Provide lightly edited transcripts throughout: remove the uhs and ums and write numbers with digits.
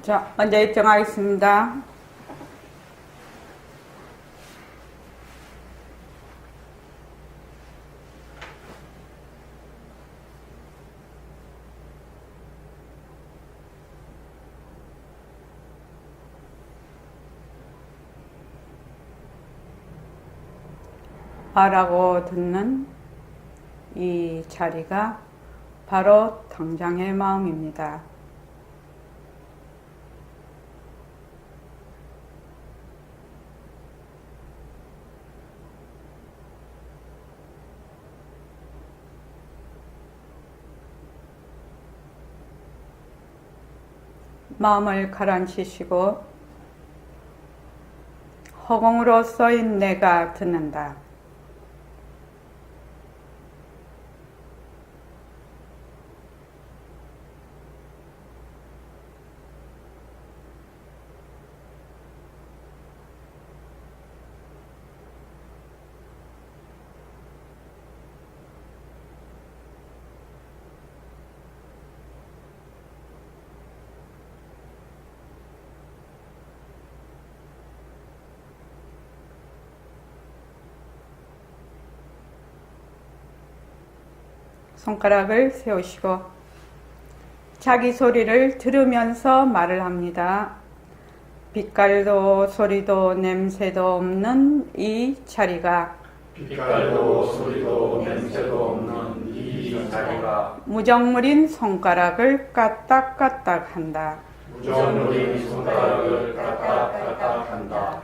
자, 먼저 입장하겠습니다. 말하고 듣는 이 자리가 바로 당장의 마음입니다. 마음을 가라앉히시고 허공으로 써인 내가 듣는다. 손가락을 세우시고 자기 소리를 들으면서 말을 합니다. 빛깔도 소리도 냄새도 없는 이 자리가 빛깔도 소리도 냄새도 없는 이 자리가 무정물인 손가락을 까딱까딱 한다. 무정물인 손가락을 까딱까딱 한다.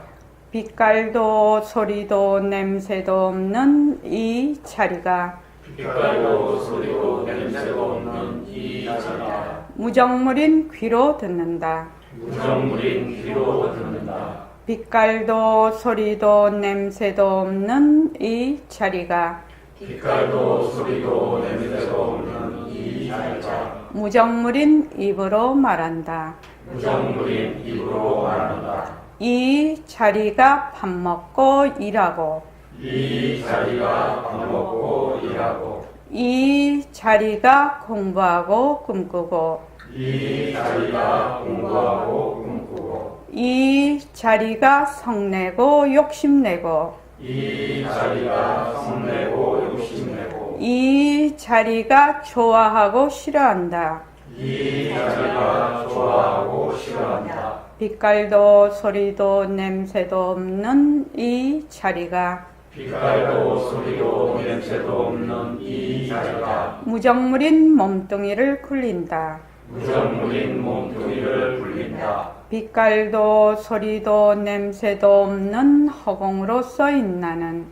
빛깔도 소리도 냄새도 없는 이 자리가 빛깔도 소리도 냄새도 없는 이 자리가 무정물인 귀로 듣는다. 무정물인 귀로 듣는다. 빛깔도 소리도 냄새도 없는 이 자리가 빛깔도 소리도 냄새도 없는 이 자리가 무정물인 입으로 말한다. 무정물인 입으로 말한다. 이 자리가 밥 먹고 일하고 이 자리가 밥 먹고 일하고 이 자리가 공부하고 꿈꾸고 이 자리가 공부하고 꿈꾸고 이 자리가 성내고 욕심내고 이 자리가 성내고 욕심내고 이 자리가 좋아하고 싫어한다. 이 자리가 좋아하고 싫어한다. 빛깔도 소리도 냄새도 없는 이 자리가 빛깔도 소리도 냄새도 없는 이 자리가 무정물인 몸뚱이를 굴린다. 무정물인 몸뚱이를 굴린다. 빛깔도 소리도 냄새도 없는 허공으로 써인 나는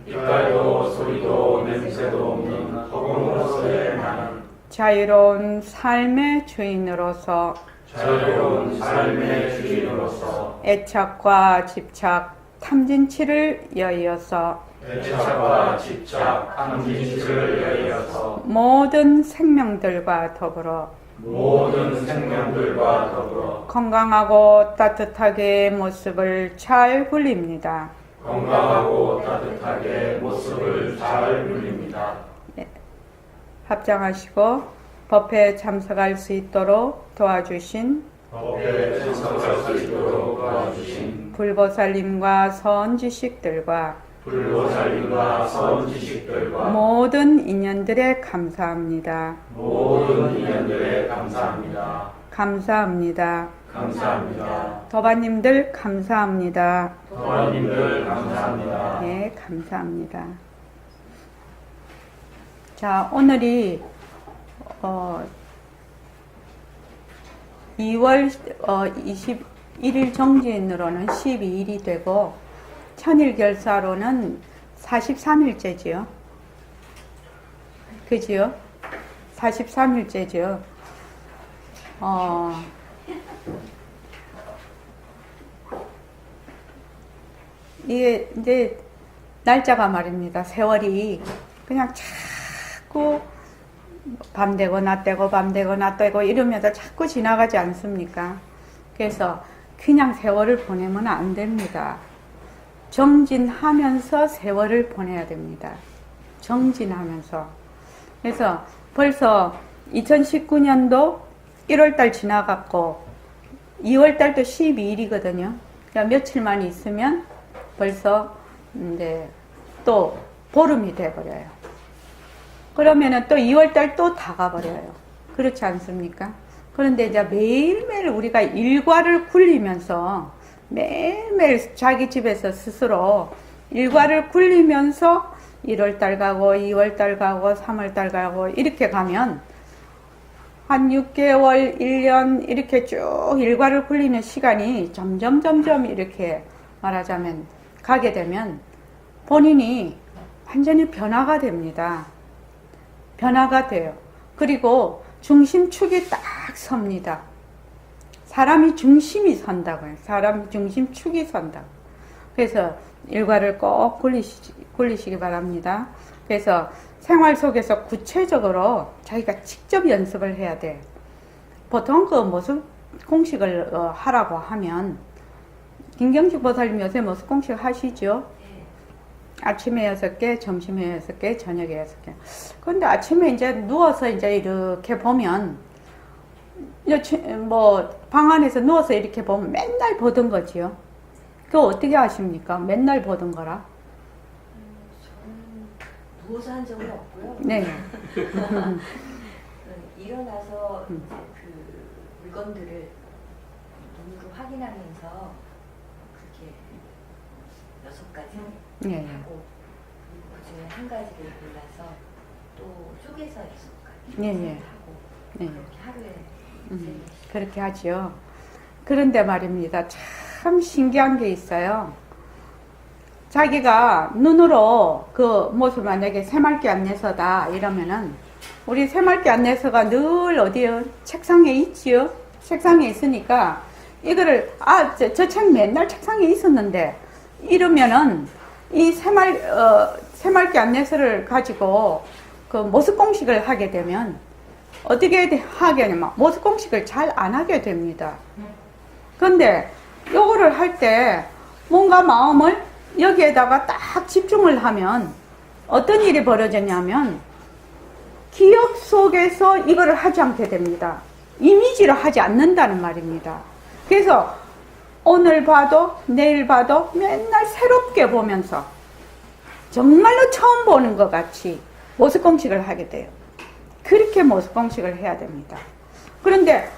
빛깔도 소리도 냄새도 없는 허공으로서의 나는 자유로운 삶의 주인으로서 자유로운 삶의 주인으로서 애착과 집착, 탐진치를 여의어서 애착과 집착, 탐진치를 여의어서 모든 생명들과 더불어 모든 생명들과 더불어 건강하고 따뜻하게 모습을 잘 굴립니다. 건강하고 따뜻하게 모습을 잘 굴립니다. 합장하시고 법회에 참석할 수 있도록 도와주신 법회에 참석할 수 있도록 도와주신 불보살님과 선지식들과 불보살님과 선지식들과 모든 인연들에 감사합니다. 모든 인연들에 감사합니다. 감사합니다. 감사합니다. 도바님들 감사합니다. 도화님들 감사합니다. 네, 감사합니다. 자, 오늘이 2월 21일 정지인으로는 12일이 되고 천일결사로는 43일째지요. 그지요? 43일째죠. 이게 이제 날짜가 말입니다. 세월이 그냥 자꾸 밤 되고 낮 되고 밤 되고 낮 되고 이러면서 자꾸 지나가지 않습니까? 그래서 그냥 세월을 보내면 안 됩니다. 정진하면서 세월을 보내야 됩니다. 정진하면서. 그래서 벌써 2019년도 1월달 지나갔고 2월달도 12일이거든요. 그러니까 며칠만 있으면 벌써 이제 또 보름이 돼버려요. 그러면은 또 2월달 또 다 가버려요. 그렇지 않습니까? 그런데 이제 매일매일 우리가 일과를 굴리면서 매일매일 자기 집에서 스스로 일과를 굴리면서 1월달 가고 2월달 가고 3월달 가고 이렇게 가면 한 6개월, 1년 이렇게 쭉 일과를 굴리는 시간이 점점 이렇게 말하자면 가게 되면 본인이 완전히 변화가 됩니다. 변화가 돼요. 그리고 중심축이 딱 섭니다. 사람이 중심이 선다고요. 사람 중심축이 선다. 그래서 일과를 꼭 굴리시기 바랍니다. 그래서 생활 속에서 구체적으로 자기가 직접 연습을 해야 돼. 보통 그 모습 공식을 하라고 하면 김경식 보살님 요새 모습 공식 하시죠? 아침에 6개, 점심에 6개, 저녁에 6개. 근데 아침에 이제 누워서 이제 이렇게 보면, 뭐, 방 안에서 누워서 이렇게 보면 맨날 보던 거지요. 그거 어떻게 아십니까? 맨날 보던 거라? 저는 누워서 한 적은 없고요. 네. 일어나서 이제 그 물건들을 눈으로 확인하면서 그렇게 6가지 예, 예. 하고 그 중에 한 가지를 골라서 또 쪼개서 6가지 예, 예. 하고 예. 그렇게 하루에 그렇게 하죠. 그런데 말입니다. 참 신기한 게 있어요. 자기가 눈으로 그 모습 만약에 새말기 안내서다 이러면은 우리 새말기 안내서가 늘 어디요? 책상에 있지요? 책상에 있으니까 이거를 저 책 맨날 책상에 있었는데 이러면은 이 새말기 안내서를 가지고 그 모습 공식을 하게 되면 어떻게 하게 되냐면 모습 공식을 잘 안 하게 됩니다. 근데 요거를 할 때 뭔가 마음을 여기에다가 딱 집중을 하면 어떤 일이 벌어졌냐면 기억 속에서 이거를 하지 않게 됩니다. 이미지를 하지 않는다는 말입니다. 그래서 오늘 봐도 내일 봐도 맨날 새롭게 보면서 정말로 처음 보는 것 같이 모습 공식을 하게 돼요. 그렇게 모습 공식을 해야 됩니다. 그런데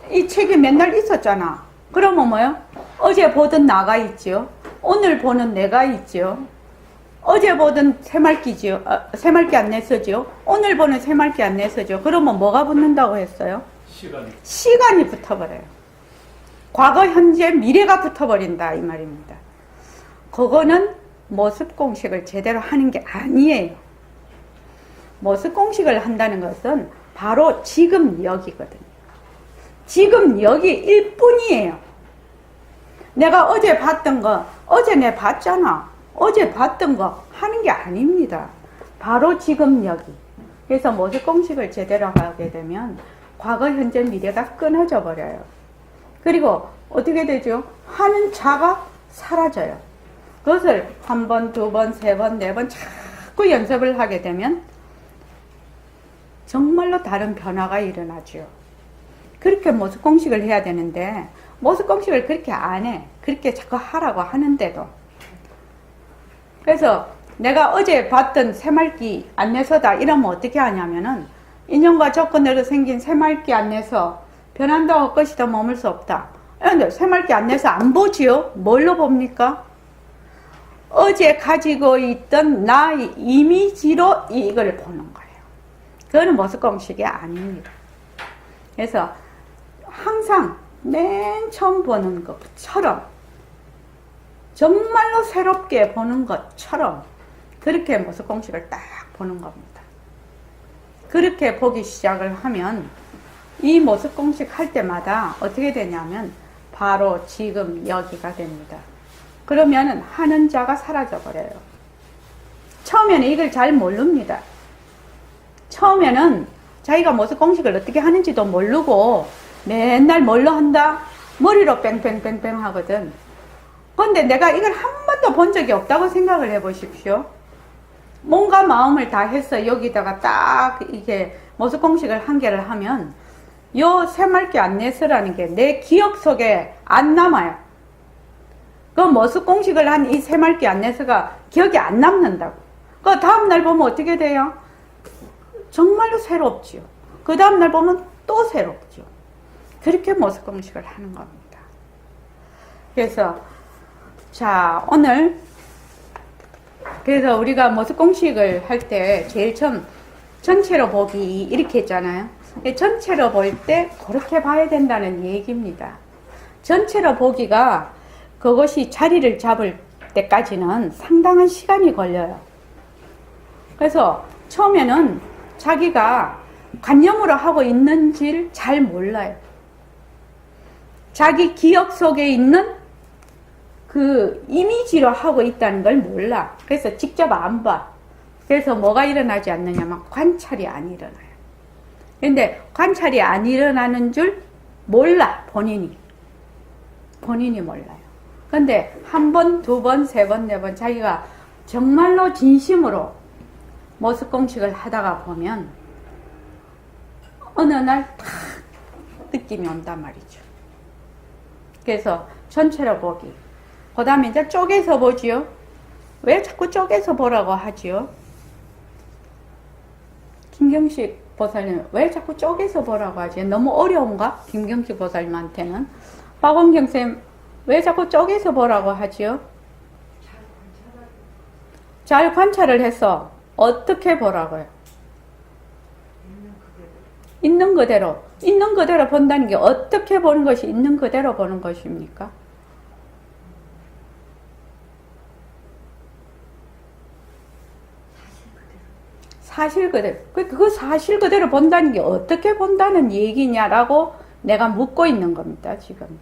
이 책이 맨날 있었잖아. 그러면 뭐요? 어제 보던 나가 있지요. 오늘 보는 내가 있지요. 어제 보던 새말기지요. 새말기 안내서지요. 오늘 보는 새말기 안내서죠. 그러면 뭐가 붙는다고 했어요? 시간이 붙어버려요. 과거, 현재, 미래가 붙어버린다 이 말입니다. 그거는 모습 공식을 제대로 하는 게 아니에요. 모습 공식을 한다는 것은 바로 지금 여기거든요. 지금 여기일 뿐이에요. 내가 어제 봤던 거, 어제 내 봤잖아. 어제 봤던 거 하는 게 아닙니다. 바로 지금 여기. 그래서 모습 공식을 제대로 하게 되면 과거, 현재, 미래가 끊어져 버려요. 그리고 어떻게 되죠? 하는 자가 사라져요. 그것을 한 번, 두 번, 세 번, 네 번 자꾸 연습을 하게 되면 정말로 다른 변화가 일어나죠. 그렇게 모습 공식을 해야 되는데 모습 공식을 그렇게 안 해. 그렇게 자꾸 하라고 하는데도. 그래서 내가 어제 봤던 새말기 안내서다 이러면 어떻게 하냐면은 인연과 조건으로 생긴 새말기 안내서 변한다고 할 것이 더 머물 수 없다. 그런데 새말기 안내서 안 보지요? 뭘로 봅니까? 어제 가지고 있던 나의 이미지로 이걸 보는 거예요. 그거는 모습 공식이 아닙니다. 그래서 항상 맨 처음 보는 것처럼 정말로 새롭게 보는 것처럼 그렇게 모습 공식을 딱 보는 겁니다. 그렇게 보기 시작을 하면 이 모습 공식 할 때마다 어떻게 되냐면 바로 지금 여기가 됩니다. 그러면 하는 자가 사라져 버려요. 처음에는 이걸 잘 모릅니다. 처음에는 자기가 모습 공식을 어떻게 하는지도 모르고 맨날 뭘로 한다? 머리로 뺑뺑뺑뺑 하거든. 그런데 내가 이걸 한 번도 본 적이 없다고 생각을 해 보십시오. 뭔가 마음을 다 해서 여기다가 딱 이게 모습 공식을 한 개를 하면 요 새말기 안내서라는 게 내 기억 속에 안 남아요. 그 머스 공식을 한 이 새말기 안내서가 기억이 안 남는다고. 그 다음날 보면 어떻게 돼요? 정말로 새롭지요. 그 다음날 보면 또 새롭죠. 그렇게 머스 공식을 하는 겁니다. 그래서 자 오늘 그래서 우리가 머스 공식을 할 때 제일 처음 전체로 보기 이렇게 했잖아요. 전체로 볼 때 그렇게 봐야 된다는 얘기입니다. 전체로 보기가 그것이 자리를 잡을 때까지는 상당한 시간이 걸려요. 그래서 처음에는 자기가 관념으로 하고 있는지를 잘 몰라요. 자기 기억 속에 있는 그 이미지로 하고 있다는 걸 몰라. 그래서 직접 안 봐. 그래서 뭐가 일어나지 않느냐면 관찰이 안 일어나요. 근데 관찰이 안 일어나는 줄 몰라, 본인이 몰라요. 근데 한 번, 두 번, 세 번, 네 번 자기가 정말로 진심으로 머스 공식을 하다가 보면 어느 날 탁 느낌이 온단 말이죠. 그래서 전체로 보기. 그 다음에 이제 쪼개서 보지요. 왜 자꾸 쪼개서 보라고 하지요? 김경식 보살님, 왜 자꾸 쪼개서 보라고 하지? 너무 어려운가? 김경식 보살님한테는. 박원경 쌤, 왜 자꾸 쪼개서 보라고 하지요? 잘 관찰을 해서 어떻게 보라고요? 있는 그대로. 있는 그대로 본다는 게 어떻게 보는 것이 있는 그대로 보는 것입니까? 사실 그대로. 그 사실 그대로 본다는 게 어떻게 본다는 얘기냐라고 내가 묻고 있는 겁니다, 지금.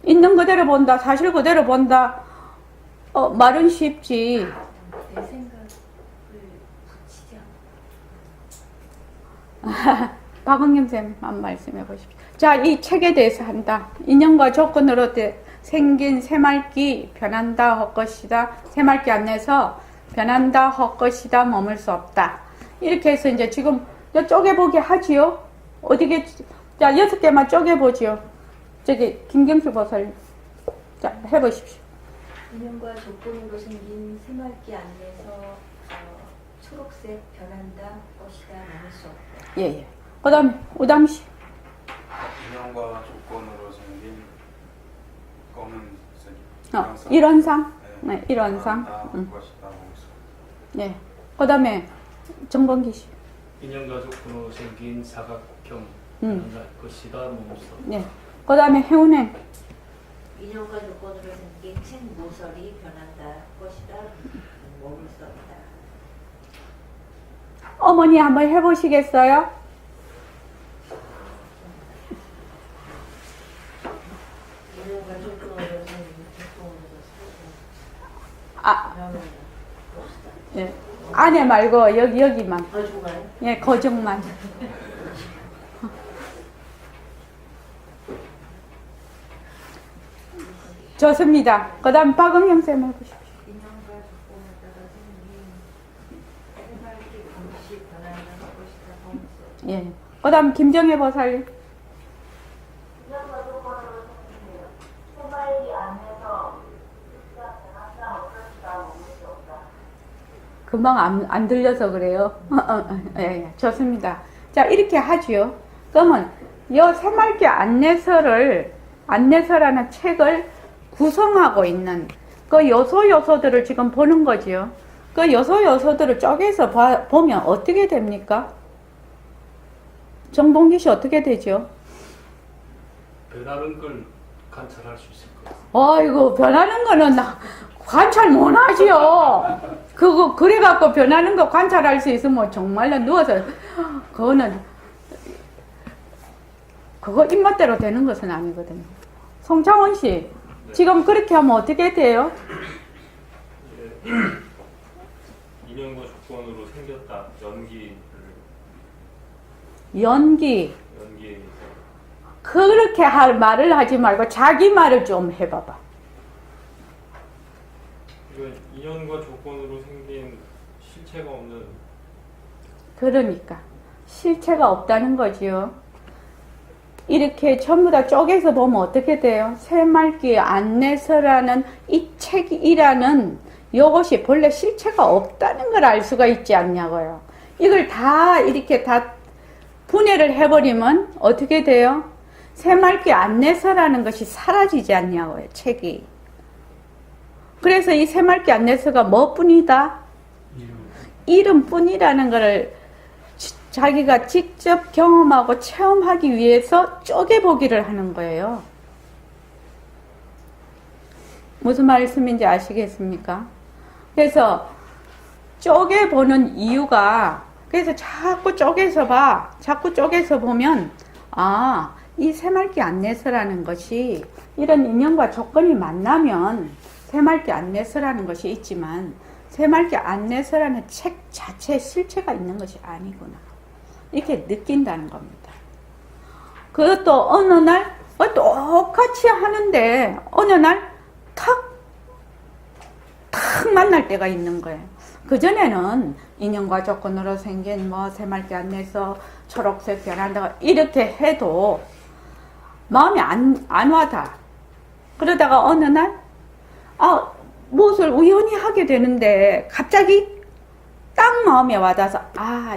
있는 그대로 본다, 사실 그대로 본다. 말은 쉽지. 내 생각을 붙이지 않고. 박은겸 쌤만 말씀해 보십시오. 자, 이 책에 대해서 한다. 인연과 조건으로 생긴 새말기 변한다 헛것이다. 새말기 안내서 변한다 헛것이다 머물 수 없다. 이렇게 해서 이제 지금 쪼개보기 하지요. 어디게 자 6개만 쪼개보지요. 저기 김경수 보살 자 해보십시오. 인연과 조건으로 생긴 새말기 안에서 초록색 변한다 것이다 나눌 수 없다. 예예. 그다음에 우담씨. 인연과 조건으로 생긴 검은색 일원상. 네, 일원상. 것이다. 네. 그다음에 정범기 씨. 인연과 조건으로 생긴 사각형 변한다 것이다 머물 수 없다. 네. 그다음에 해운행. 인연과 조건으로 생긴 책모서리 변한다 것이다 머물 수 없다. 어머니 한번 해보시겠어요? 인연과 조건으로 생긴 조건으로 아, 예. 안에 말고 여기만. 정말? 예, 거정만. 좋습니다. 그 다음 박은경 쌤 해보십시오. 인연과 조건에 따라 생긴 새말기 공식 변한다 것이다 머물 수 없다. 예. 그 다음 김정혜 보살. 금방 안 들려서 그래요. 예, 좋습니다. 자, 이렇게 하지요. 그러면 요 새말기 안내서라는 책을 구성하고 있는 그 요소들을 지금 보는 거지요. 그 요소들을 쪼개서 보면 어떻게 됩니까? 정봉기 씨 어떻게 되죠? 변하는 걸 관찰할 수 있을 것 같습니다. 아이고, 변하는 거는 관찰 못 하지요. 그래갖고 변하는 거 관찰할 수 있으면 정말로 누워서, 그거 입맛대로 되는 것은 아니거든요. 송창원 씨, 지금 그렇게 하면 어떻게 돼요? 인연과 조건으로 생겼다. 연기. 그렇게 말을 하지 말고 자기 말을 좀 해봐봐. 이건 인연과 조건으로 생긴 실체가 없는 그러니까 실체가 없다는 거지요. 이렇게 전부 다 쪼개서 보면 어떻게 돼요? 새말기 안내서라는 이 책이라는 요것이 본래 실체가 없다는 걸 알 수가 있지 않냐고요. 이걸 다 이렇게 다 분해를 해버리면 어떻게 돼요? 새말기 안내서라는 것이 사라지지 않냐고요, 책이. 그래서 이 새말기 안내서가 뭐뿐이다? 이름뿐이라는 것을 자기가 직접 경험하고 체험하기 위해서 쪼개보기를 하는 거예요. 무슨 말씀인지 아시겠습니까? 그래서 쪼개보는 이유가, 그래서 자꾸 쪼개서 봐. 자꾸 쪼개서 보면, 아, 이 새말기 안내서라는 것이 이런 인연과 조건이 만나면 새말기 안내서라는 것이 있지만 새말기 안내서라는 책 자체에 실체가 있는 것이 아니구나. 이렇게 느낀다는 겁니다. 그것도 어느 날 똑같이 하는데 어느 날 탁 만날 때가 있는 거예요. 그전에는 인연과 조건으로 생긴 뭐 새말기 안내서 초록색 변한다 이렇게 해도 마음이 안 와닿아. 그러다가 어느 날 무엇을 우연히 하게 되는데 갑자기 딱 마음에 와닿아서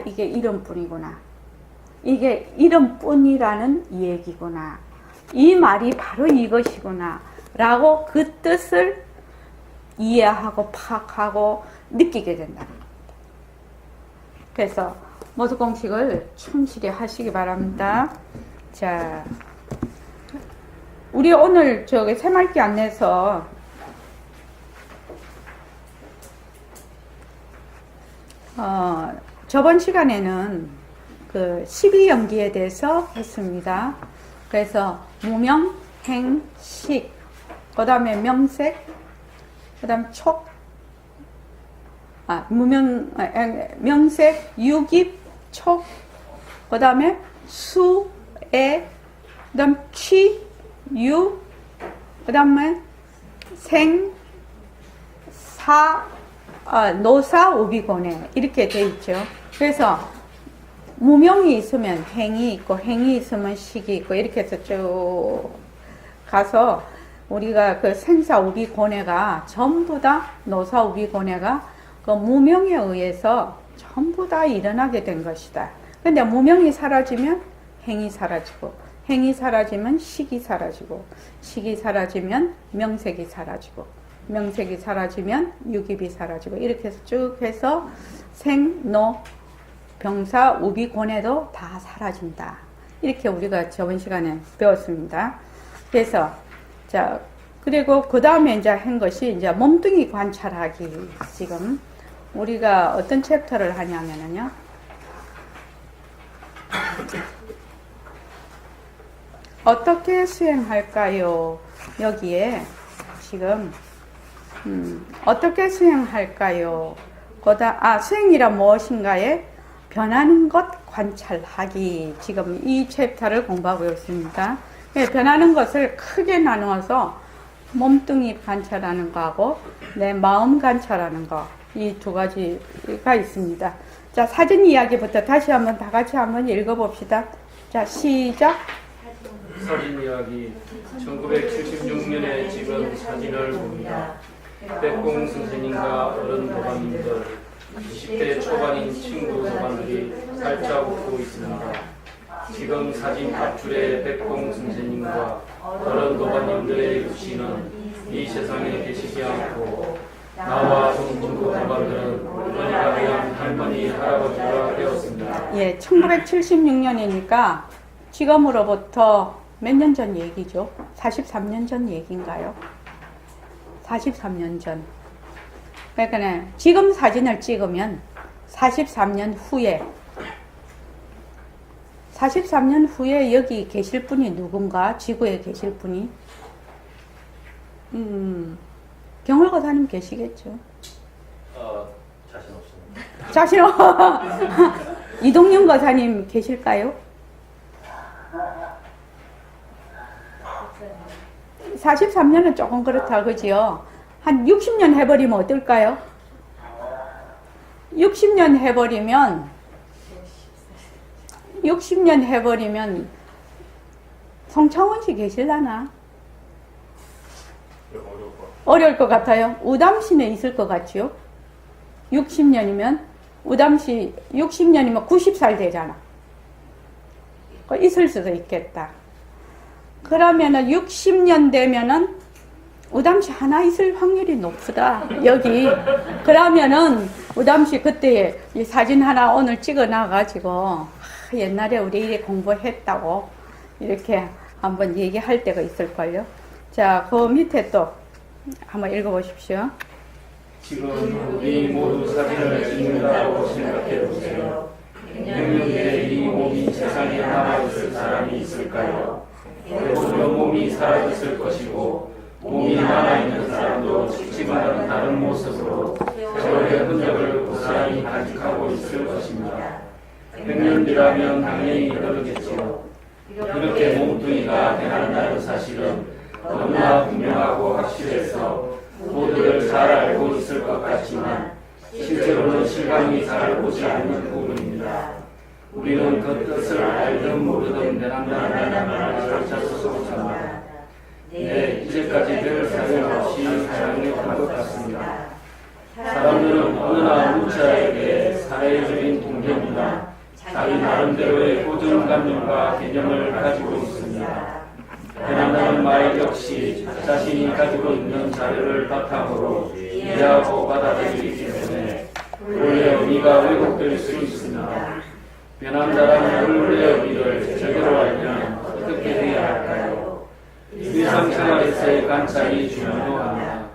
이게 이름뿐이구나. 이게 이름뿐이라는 얘기구나. 이 말이 바로 이것이구나. 라고 그 뜻을 이해하고 파악하고 느끼게 된다는 겁니다. 그래서 모두 공식을 충실히 하시기 바랍니다. 자, 우리 오늘 저기 새말기 안내서 저번 시간에는 그 12연기에 대해서 했습니다. 그래서 무명, 행, 식, 그 다음에 명색, 그 다음 촉, 명색, 유깁, 촉, 그 다음에 수, 에, 그 다음 취, 유, 그 다음에 생, 사, 노사, 우비고내 이렇게 돼 있죠. 그래서 무명이 있으면 행이 있고 행이 있으면 식이 있고 이렇게 해서 쭉 가서 우리가 그 생사 우비고내가 전부 다 노사 우비고내가 그 무명에 의해서 전부 다 일어나게 된 것이다. 근데 무명이 사라지면 행이 사라지고 행이 사라지면 식이 사라지고 식이 사라지면 명색이 사라지고 명색이 사라지면 유깁이 사라지고 이렇게 해서 쭉 해서 생, 노, 병사, 우비, 고뇌도 다 사라진다. 이렇게 우리가 저번 시간에 배웠습니다. 그래서 자 그리고 그 다음에 이제 한 것이 이제 몸뚱이 관찰하기. 지금 우리가 어떤 챕터를 하냐면요. 어떻게 수행할까요? 여기에 지금 어떻게 수행할까요? 수행이란 무엇인가에 변하는 것 관찰하기. 지금 이 챕터를 공부하고 있습니다. 변하는 것을 크게 나누어서 몸뚱이 관찰하는 거하고 내 마음 관찰하는 거, 이 두 가지가 있습니다. 자, 사진 이야기부터 다시 한번 다 같이 한번 읽어봅시다. 자, 시작. 사진 이야기. 1976년에 찍은 사진을 봅니다. 백공 선생님과 어른 도반님들, 20대 초반인 친구 도반들이 살짝 웃고 있습니다. 지금 사진 앞줄에 백공 선생님과 어른 도반님들의 육신은 이 세상에 계시지 않고 나와 친구 도반들은 어머니가 되한 할머니, 할아버지가 되었습니다. 예, 1976년이니까 지금으로부터 몇 년 전 얘기죠? 43년 전 얘기인가요? 43년 전. 그러니까 지금 사진을 찍으면 43년 후에 여기 계실 분이 누군가? 지구에 계실 분이? 경월거사님 계시겠죠? 자신 없습니다. 자신 이동윤 거사님 계실까요? 43년은 조금 그렇다, 그지요? 한 60년 해버리면 어떨까요? 60년 해버리면 송창원 씨 계실라나? 어려울 것 같아요. 어려울 것 같아요. 우담 씨는 있을 것 같지요? 60년이면 우담 씨 60년이면 90살 되잖아. 있을 수도 있겠다. 그러면은 60년 되면은 우담 씨 하나 있을 확률이 높다. 여기. 그러면은 우담 씨 그때 이 사진 하나 오늘 찍어 놔가지고 옛날에 우리 이래 공부했다고 이렇게 한번 얘기할 때가 있을걸요. 자, 그 밑에 또 한번 읽어보십시오. 지금 우리 모두 사진을 찍는다고 생각해 보세요. 100년 뒤에 이 몸이 세상에 남아있을 사람이 있을까요? 대부분 몸이 사라졌을 것이고 몸이 남아있는 사람도 죽지만 다른 모습으로 세월의 흔적을 고스란히 간직하고 있을 것입니다. 100년 뒤라면 당연히 그러겠죠. 이렇게 몸뚱이가 변한다는 사실은 너무나 분명하고 확실해서 모두들 잘 알고 있을 것 같지만 실제로는 실감이 잘 오지 않는 부분입니다. 우리는 그 뜻을 알든 모르든 변한다는 말을 절차 속습니다. 네, 이제까지 별 사용 없이 사용했던 것 같습니다. 사람들은 어느나 문자에게 사회적인 동경이나 자기 나름대로의 고정관념과 개념을 가지고 있습니다. 변한다는 말 역시 자신이 가지고 있는 자료를 바탕으로 이해하고 받아들이기 때문에 원래 의미가 왜곡될 수 있습니다. 변한다라는 원래 의미를 제대로 알려면 어떻게 해야 할까요? 일상생활에서의 관찰이 중요합니다.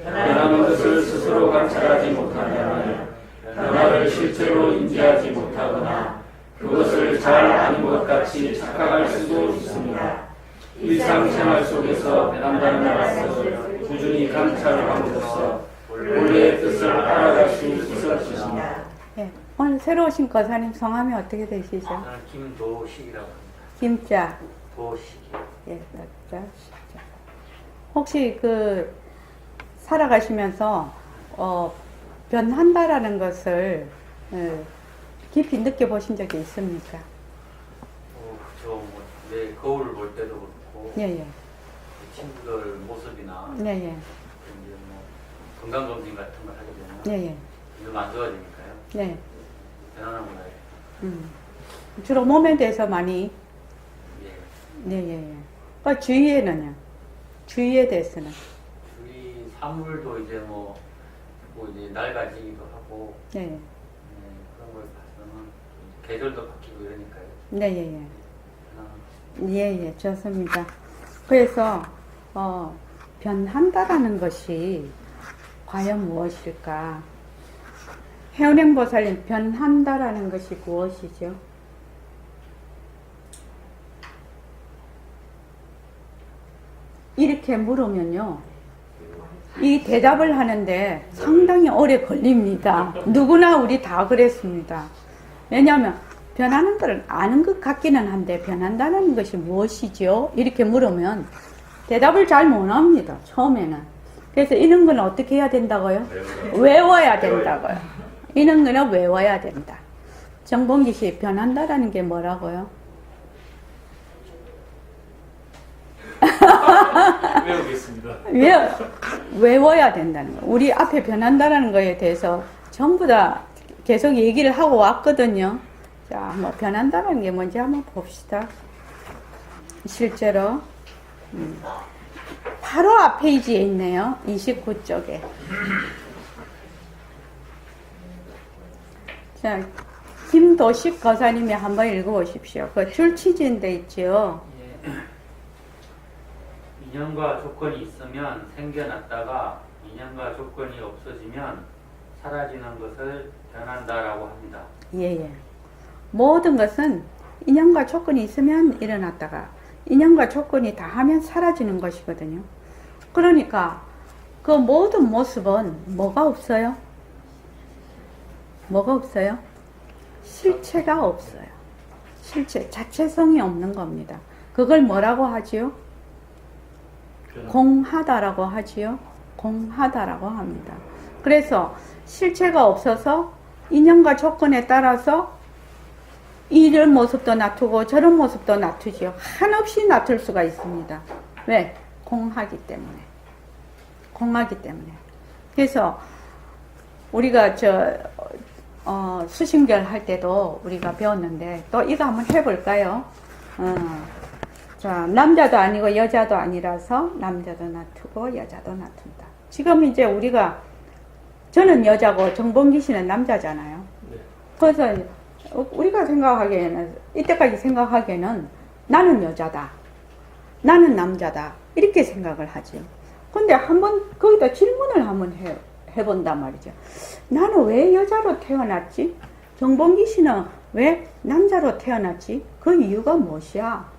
변하는 것을 스스로 관찰하지 못한다면 변화를 실제로 인지하지 못하거나 그것을 잘 아는 것 같이 착각할 수도 있습니다. 일상생활 속에서 변한다는 말씀을 꾸준히 관찰함으로써 원래의 뜻을 알아갈 수 있을 것입니다. 네. 오늘 새로 오신 거사님 성함이 어떻게 되시죠? 저는 김도식이라고 합니다. 김자. 도식이요. 예, 자, 식자. 혹시 그 살아가시면서 변한다라는 것을 깊이 느껴보신 적이 있습니까? 그죠. 뭐, 내 거울을 볼 때도 그렇고, 예, 예. 친구들 모습이나, 예, 예. 이제 뭐, 건강검진 같은 걸 하게 되면, 예, 예. 좀 안 좋아지니까요. 네. 변하는구나. 주로 몸에 대해서 많이, 예. 예, 예, 예. 주위에는요? 주위에 대해서는? 우리 사물도 이제 뭐 이제 낡아지기도 하고, 예, 예. 그런 걸 봐서는 계절도 바뀌고 이러니까요. 네, 예, 예. 변하는 예, 예, 좋습니다. 그래서, 변한다라는 것이 과연 무엇일까? 해운행보살님, 변한다라는 것이 무엇이죠? 이렇게 물으면요, 이 대답을 하는데 상당히 오래 걸립니다. 누구나 우리 다 그랬습니다. 왜냐하면 변하는 걸 아는 것 같기는 한데 변한다는 것이 무엇이죠? 이렇게 물으면 대답을 잘 못합니다. 처음에는. 그래서 이런 건 어떻게 해야 된다고요? 외워야 된다고요. 이런 거는 외워야 된다. 정봉기 씨, 변한다라는 게 뭐라고요? 외우겠습니다. 외워야 된다는 거. 우리 앞에 변한다라는 거에 대해서 전부 다 계속 얘기를 하고 왔거든요. 자, 뭐 변한다는 게 뭔지 한번 봅시다. 실제로 바로 앞 페이지에 있네요. 29쪽에. 자, 김도식 거사님이 한번 읽어보십시오. 그 줄치지인데 있죠. 예. 인연과 조건이 있으면 생겨났다가 인연과 조건이 없어지면 사라지는 것을 변한다라고 합니다. 예. 모든 것은 인연과 조건이 있으면 일어났다가 인연과 조건이 다하면 사라지는 것이거든요. 그러니까 그 모든 모습은 뭐가 없어요? 뭐가 없어요? 실체가 없어요. 실체, 자체성이 없는 겁니다. 그걸 뭐라고 하지요? 공하다라고 하지요. 공하다라고 합니다. 그래서 실체가 없어서 인연과 조건에 따라서 이런 모습도 놔두고 저런 모습도 놔두지요. 한없이 놔둘 수가 있습니다. 왜? 공하기 때문에. 공하기 때문에. 그래서 우리가 수심결 할 때도 우리가 배웠는데 또 이거 한번 해볼까요? 자, 남자도 아니고 여자도 아니라서 남자도 놔두고 여자도 놔둔다. 지금 이제 저는 여자고 정봉기 씨는 남자잖아요. 네. 그래서 우리가 생각하기에는, 이때까지 생각하기에는 나는 여자다, 나는 남자다, 이렇게 생각을 하죠. 근데 한번 거기다 질문을 한번 해본단 말이죠. 나는 왜 여자로 태어났지? 정봉기 씨는 왜 남자로 태어났지? 그 이유가 무엇이야?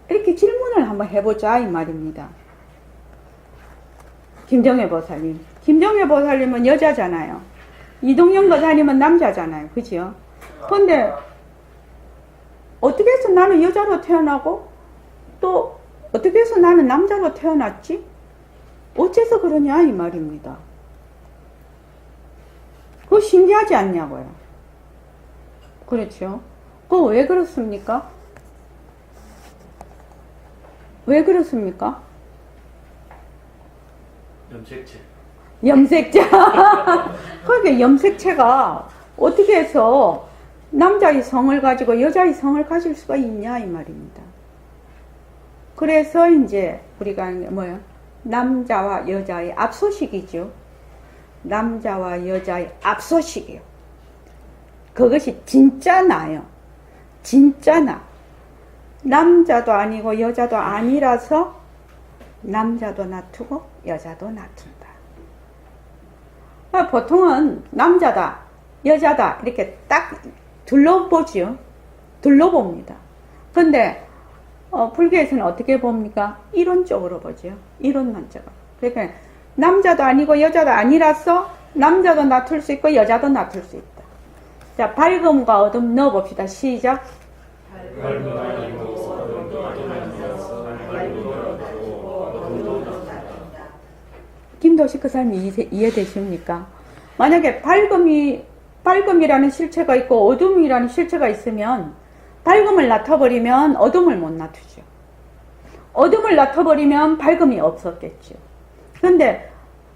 이렇게 질문을 한번 해보자 이 말입니다. 김정혜 보살님. 김정혜 보살님은 여자잖아요. 이동영 보살님은 남자잖아요. 그죠? 근데 어떻게 해서 나는 여자로 태어나고 또 어떻게 해서 나는 남자로 태어났지? 어째서 그러냐 이 말입니다. 그거 신기하지 않냐고요. 그렇죠? 그거 왜 그렇습니까? 왜 그렇습니까? 염색체. 염색자. 그러니까 염색체가 어떻게 해서 남자의 성을 가지고 여자의 성을 가질 수가 있냐 이 말입니다. 그래서 이제 우리가 뭐요? 남자와 여자의 압소식이죠. 남자와 여자의 압소식이요. 그것이 진짜 나요. 진짜 나. 남자도 아니고 여자도 아니라서 남자도 놔두고 여자도 놔둔다. 보통은 남자다, 여자다 이렇게 딱 둘러보죠. 둘러봅니다. 근데 불교에서는 어떻게 봅니까? 이론적으로 보죠. 이론론적으로. 그러니까 남자도 아니고 여자도 아니라서 남자도 놔둘 수 있고 여자도 놔둘 수 있다. 자, 밝음과 어둠 넣어봅시다. 시작. 밝음도 아니고 어둠도 아니라서 밝음도 아니고 어둠도 아니다. 김도식 그 사람이 이해되십니까? 만약에 밝음이라는 실체가 있고 어둠이라는 실체가 있으면 밝음을 놔둬버리면 어둠을 못 놔두죠. 어둠을 놔둬버리면 밝음이 없었겠죠. 그런데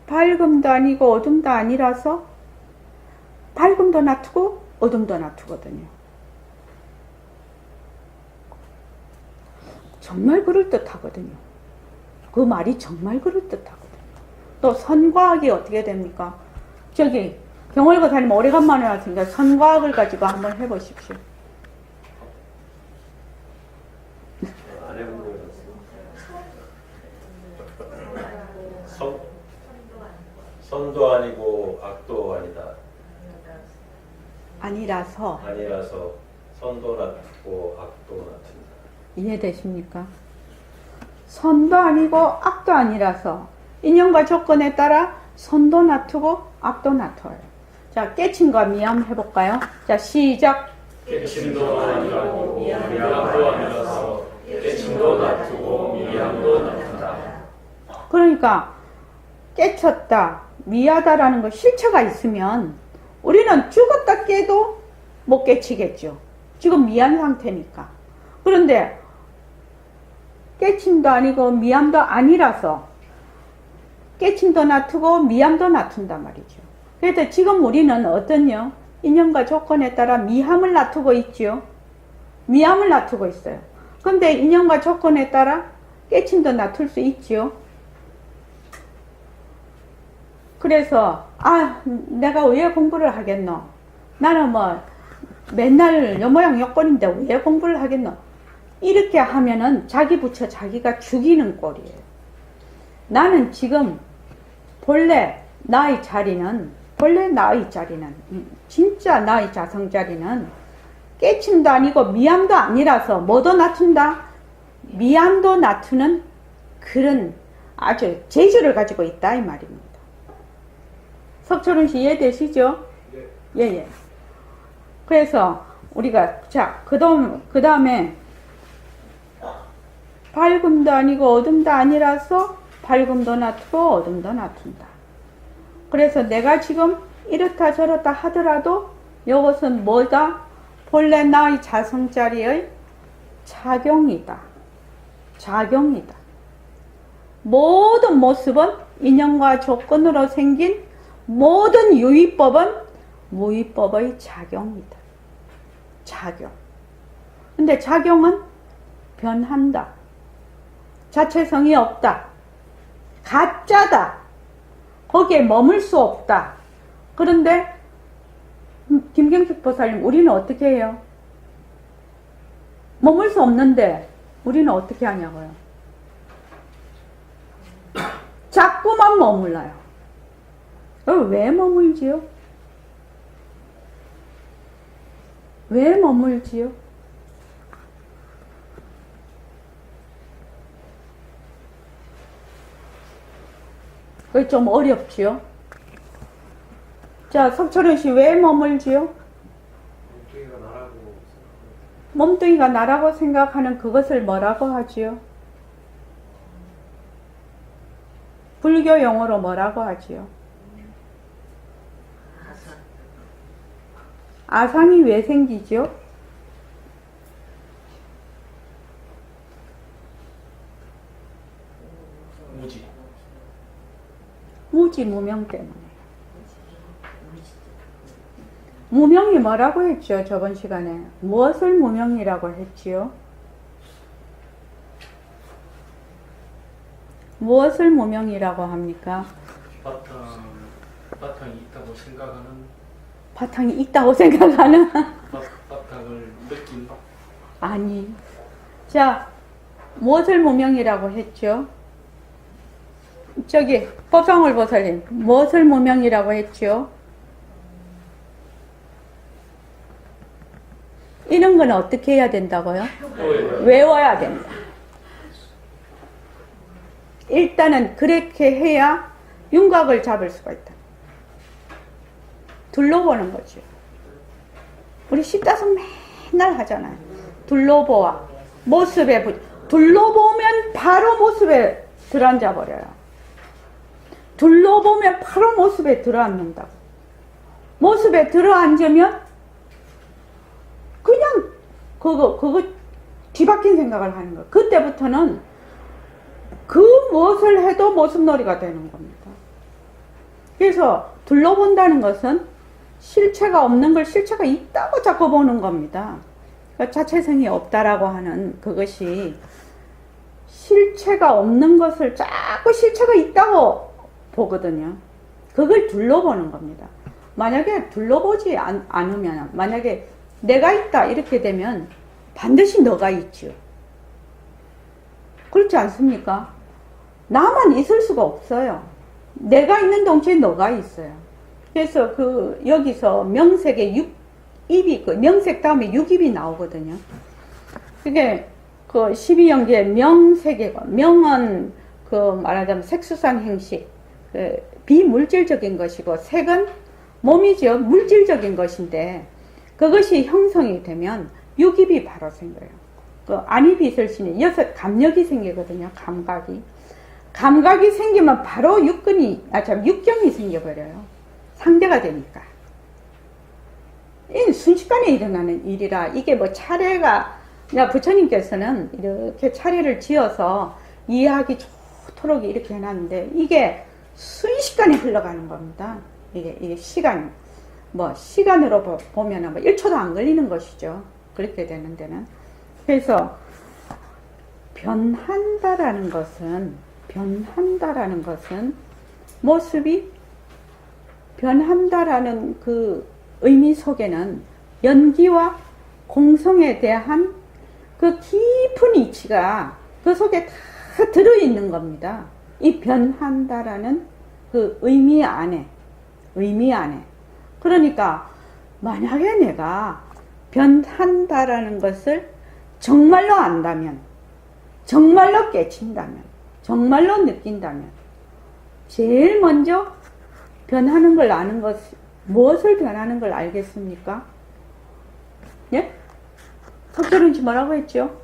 밝음도 아니고 어둠도 아니라서 밝음도 놔두고 어둠도 놔두거든요. 정말 그럴듯하거든요. 그 말이 정말 그럴듯하거든요. 또 선과학이 어떻게 됩니까? 저기 경월거사님 오래간만에 왔으니까 선과학을 가지고 한번 해보십시오. 안 해본 거였어. 선도 아니고 악도 아니다. 아니라서 아니라서 선도 놔두고 악도 놔둔다. 이해되십니까? 선도 아니고 악도 아니라서 인연과 조건에 따라 선도 놔두고 악도 놔둬요. 자, 깨침과 미암 해볼까요? 자, 시작. 깨침도 아니고 미암도 아니라서 깨침도 놔두고 미암도 놔둔다. 그러니까 깨쳤다, 미하다라는 거 실체가 있으면 우리는 죽었다 깨도 못 깨치겠죠. 지금 미한 상태니까. 그런데 깨침도 아니고 미암도 아니라서 깨침도 놔두고 미암도 놔둔단 말이죠. 그래서 지금 우리는 어떤요? 인연과 조건에 따라 미함을 놔두고 있죠. 미함을 놔두고 있어요. 근데 인연과 조건에 따라 깨침도 놔둘 수 있죠. 그래서 내가 왜 공부를 하겠노? 나는 뭐 맨날 요 모양 요건인데 왜 공부를 하겠노? 이렇게 하면은 자기 부처 자기가 죽이는 꼴이에요. 나는 지금 본래 나의 자리는 진짜 나의 자성 자리는 깨침도 아니고 미암도 아니라서 뭐도 놔둔다? 미암도 놔두는 그런 아주 재주를 가지고 있다 이 말입니다. 석철은 씨 이해되시죠? 네. 예. 그래서 우리가 그 다음에 밝음도 아니고 어둠도 아니라서 밝음도 놔두고 어둠도 놔둔다. 그래서 내가 지금 이렇다 저렇다 하더라도 이것은 뭐다? 본래 나의 자성자리의 작용이다. 작용이다. 모든 모습은 인연과 조건으로 생긴 모든 유의법은 무의법의 작용이다. 작용. 근데 작용은 변한다. 자체성이 없다. 가짜다. 거기에 머물 수 없다. 그런데 김경식 보살님, 우리는 어떻게 해요? 머물 수 없는데 우리는 어떻게 하냐고요? 자꾸만 머물러요. 왜 머물지요? 왜 머물지요? 그게 좀 어렵지요? 자, 석철은 씨 왜 머물지요? 몸뚱이가 나라고 생각하는 그것을 뭐라고 하지요? 불교 용어로 뭐라고 하지요? 아상이 왜 생기죠? 무지. 무지 무명 때문에. 무명이 뭐라고 했죠? 저번 시간에 무엇을 무명이라고 했지요? 무엇을 무명이라고 합니까? 바탕이 있다고 생각하는, 바탕이 있다고 생각하는 바탕을 느낀. 아니. 자, 무엇을 무명이라고 했죠? 저기 법상월 보살님, 무엇을 무명이라고 했죠? 이런 건 어떻게 해야 된다고요? 외워야 된다. 일단은 그렇게 해야 윤곽을 잡을 수가 있다. 둘러보는 거죠. 우리 십다섯 맨날 하잖아요. 둘러보아. 모습에, 둘러보면 바로 모습에 들어앉아 버려요. 둘러보면 바로 모습에 들어앉는다고. 모습에 들어앉으면 그냥 그거 뒤바뀐 생각을 하는 거예요. 그때부터는 그 무엇을 해도 모습놀이가 되는 겁니다. 그래서 둘러본다는 것은 실체가 없는 걸 실체가 있다고 자꾸 보는 겁니다. 그러니까 자체성이 없다라고 하는 그것이 실체가 없는 것을 자꾸 실체가 있다고 보거든요. 그걸 둘러보는 겁니다. 만약에 둘러보지 않으면, 만약에 내가 있다 이렇게 되면 반드시 너가 있죠. 그렇지 않습니까? 나만 있을 수가 없어요. 내가 있는 동시에 너가 있어요. 그래서 여기서 명색의 입이, 명색 다음에 육입이 나오거든요. 그게 12영계 명색이고, 명은 말하자면 색수상 행식, 비물질적인 것이고, 색은 몸이죠. 물질적인 것인데, 그것이 형성이 되면 육입이 바로 생겨요. 안입이 있을 시는 6 감력이 생기거든요. 감각이 생기면 바로 육경이 생겨버려요. 상대가 되니까. 이 순식간에 일어나는 일이라, 이게 차례가, 부처님께서는 이렇게 차례를 지어서 이해하기 좋도록 이렇게 해놨는데, 이게 순식간에 흘러가는 겁니다. 이게 시간이. 시간으로 보면 1초도 안 걸리는 것이죠. 그렇게 되는 데는. 그래서, 변한다라는 것은, 모습이 변한다라는 그 의미 속에는 연기와 공성에 대한 그 깊은 이치가 그 속에 다 들어있는 겁니다. 이 변한다라는 그 의미 안에. 그러니까 만약에 내가 변한다라는 것을 정말로 안다면, 정말로 깨친다면, 정말로 느낀다면, 제일 먼저 변하는 걸 아는 것, 무엇을 변하는 걸 알겠습니까? 예? 석철은 씨 뭐라고 했죠?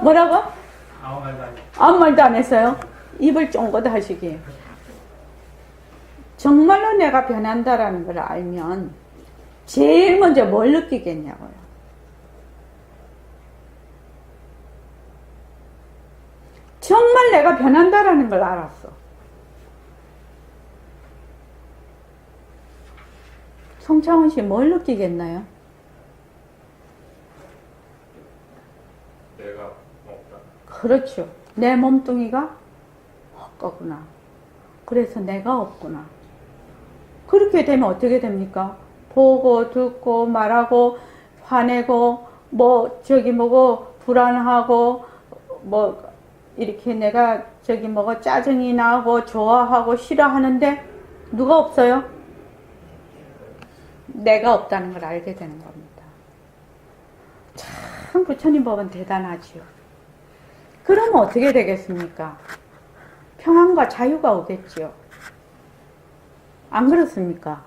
뭐라고? 아무 말도 안 했어요? 입을 쫑긋 하시기. 정말로 내가 변한다라는 걸 알면 제일 먼저 뭘 느끼겠냐고요. 정말 내가 변한다라는 걸 알았어. 송창훈 씨 뭘 느끼겠나요? 내가 없다. 그렇죠. 내 몸뚱이가 없구나. 그래서 내가 없구나. 그렇게 되면 어떻게 됩니까? 보고 듣고 말하고 화내고 뭐 저기 뭐고 불안하고 뭐 이렇게 내가 저기 뭐가 짜증이 나고 좋아하고 싫어하는데 누가 없어요? 내가 없다는 걸 알게 되는 겁니다. 참 부처님 법은 대단하지요. 그러면 어떻게 되겠습니까? 평안과 자유가 오겠지요. 안 그렇습니까?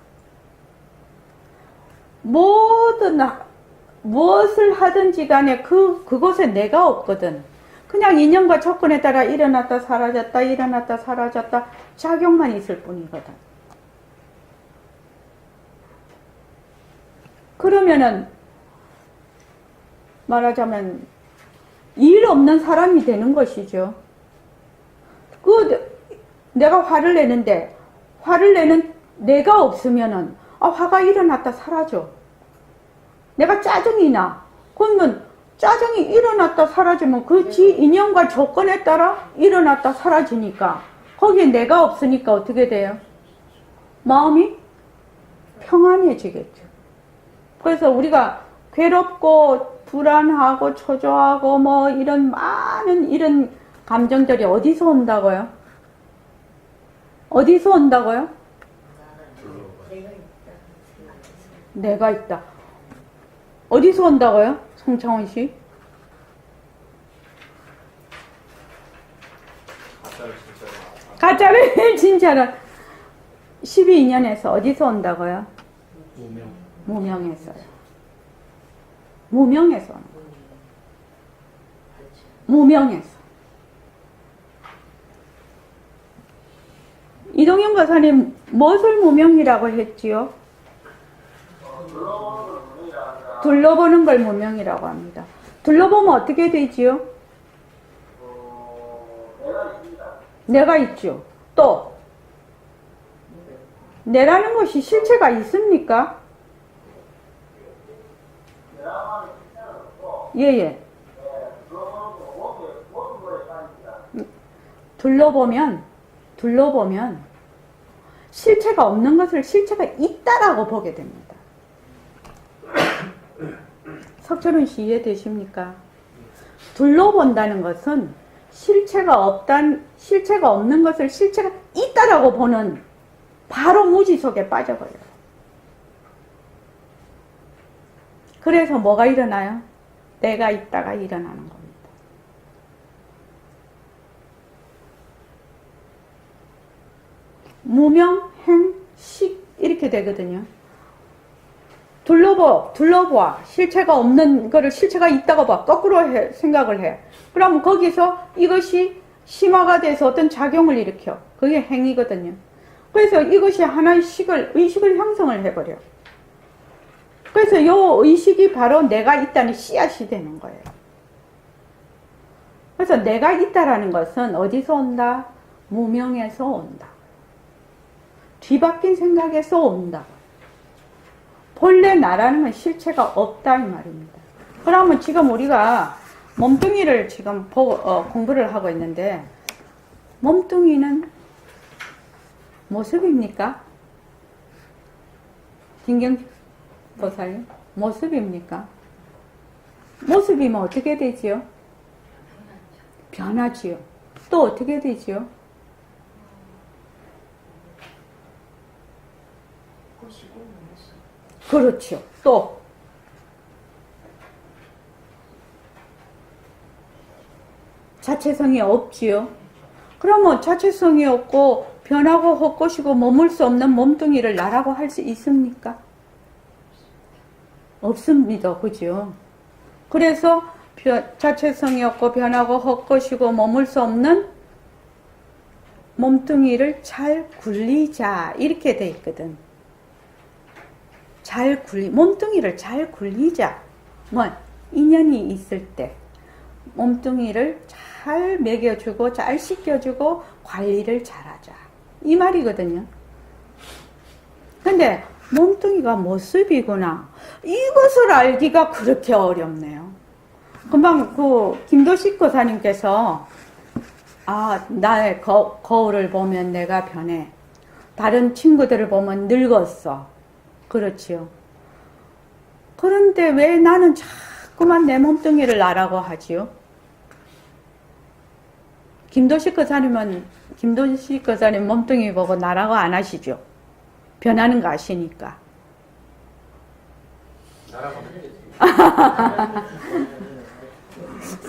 무엇을 하든지 간에 그곳에 내가 없거든. 그냥 인연과 조건에 따라 일어났다 사라졌다 일어났다 사라졌다 작용만 있을 뿐이거든. 그러면은 말하자면 일 없는 사람이 되는 것이죠. 내가 화를 내는데 화를 내는 내가 없으면은 화가 일어났다 사라져. 내가 짜증이 나. 그러면 짜증이 일어났다 사라지면 그 지 인연과 조건에 따라 일어났다 사라지니까 거기에 내가 없으니까 어떻게 돼요? 마음이 평안해지겠죠. 그래서 우리가 괴롭고 불안하고 초조하고 뭐 이런 많은 이런 감정들이 어디서 온다고요? 어디서 온다고요? 내가 있다. 어디서 온다고요? 송창훈 씨? 가짜를 진짜로 12인연에서 어디서 온다고요? 무명에서요. 무명에서 오는 거예요. 무명에서. 이동영 박사님 무엇을 무명이라고 했지요? 둘러보는 걸 무명이라고 합니다. 둘러보면 어떻게 되지요? 내가 있죠. 또 내라는 것이 실체가 있습니까? 예예. 둘러보면 실체가 없는 것을 실체가 있다라고 보게 됩니다. 석철훈 씨 이해되십니까? 둘러본다는 것은 실체가 없는 것을 실체가 있다라고 보는 바로 무지 속에 빠져버려요. 그래서 뭐가 일어나요? 내가 있다가 일어나는 겁니다. 무명, 행, 식 이렇게 되거든요. 둘러봐. 실체가 없는 거를 실체가 있다고 봐. 거꾸로 생각을 해. 그러면 거기서 이것이 심화가 돼서 어떤 작용을 일으켜. 그게 행이거든요. 그래서 이것이 하나의 의식을 형성을 해버려. 그래서 이 의식이 바로 내가 있다는 씨앗이 되는 거예요. 그래서 내가 있다라는 것은 어디서 온다? 무명에서 온다. 뒤바뀐 생각에서 온다. 본래 나라는 건 실체가 없다 이 말입니다. 그러면 지금 우리가 몸뚱이를 지금 공부를 하고 있는데 몸뚱이는 모습입니까? 김경식 보살님 모습입니까? 모습이면 어떻게 되지요? 변하지요. 또 어떻게 되지요? 그렇죠. 또 자체성이 없지요. 그러면 자체성이 없고 변하고 헛것이고 머물 수 없는 몸뚱이를 나라고 할 수 있습니까? 없습니다. 그죠? 그래서 자체성이 없고 변하고 헛것이고 머물 수 없는 몸뚱이를 잘 굴리자 이렇게 돼 있거든. 몸뚱이를 잘 굴리자. 뭐 인연이 있을 때 몸뚱이를 잘 먹여주고 잘 씻겨주고 관리를 잘하자 이 말이거든요. 근데 몸뚱이가 모습이구나 이것을 알기가 그렇게 어렵네요. 금방 그 김도식 거사님께서 나의 거울을 보면 내가 변해. 다른 친구들을 보면 늙었어. 그렇지요. 그런데 왜 나는 자꾸만 내 몸뚱이를 나라고 하지요? 김도식 거사님 몸뚱이 보고 나라고 안 하시죠? 변하는 거 아시니까. 나라고 하겠지.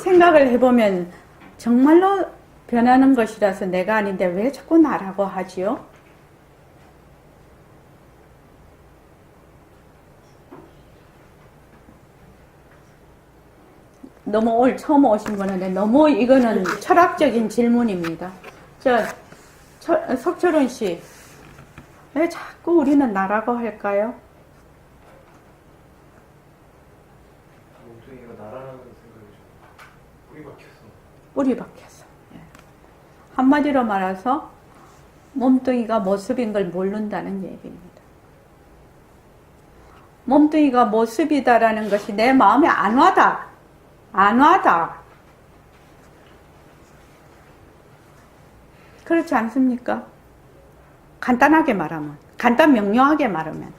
생각을 해보면 정말로 변하는 것이라서 내가 아닌데 왜 자꾸 나라고 하지요? 너무 오늘 처음 오신 분인데 너무 이거는 철학적인 질문입니다. 석철훈 씨, 왜 자꾸 우리는 나라고 할까요? 몸뚱이가 나라라는 생각이 좀 뿌리 박혀서. 뿌리 박혀서. 예. 한마디로 말해서 몸뚱이가 모습인 걸 모른다는 얘기입니다. 몸뚱이가 모습이다라는 것이 내 마음에 안 와다. 그렇지 않습니까? 간단하게 말하면, 간단 명료하게 말하면,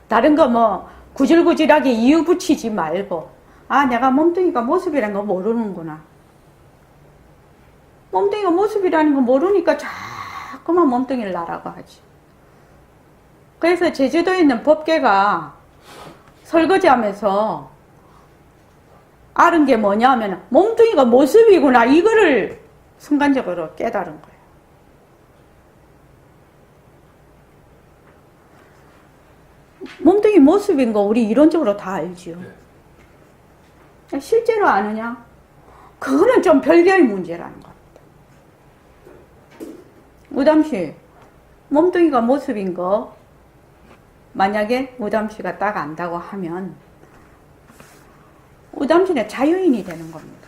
다른 거 뭐 구질구질하게 이유 붙이지 말고, 내가 몸뚱이가 모습이라는 거 모르는구나. 몸뚱이가 모습이라는 거 모르니까 자꾸만 몸뚱이를 나라고 하지. 그래서 제주도에 있는 법계가 설거지하면서 알은 게 뭐냐 하면 몸뚱이가 모습이구나 이거를 순간적으로 깨달은 거예요. 몸뚱이 모습인 거 우리 이론적으로 다 알지요. 실제로 아느냐? 그거는 좀 별개의 문제라는 겁니다. 무담씨, 몸뚱이가 모습인 거 만약에 무담씨가 딱 안다고 하면 무담씨는 자유인이 되는 겁니다.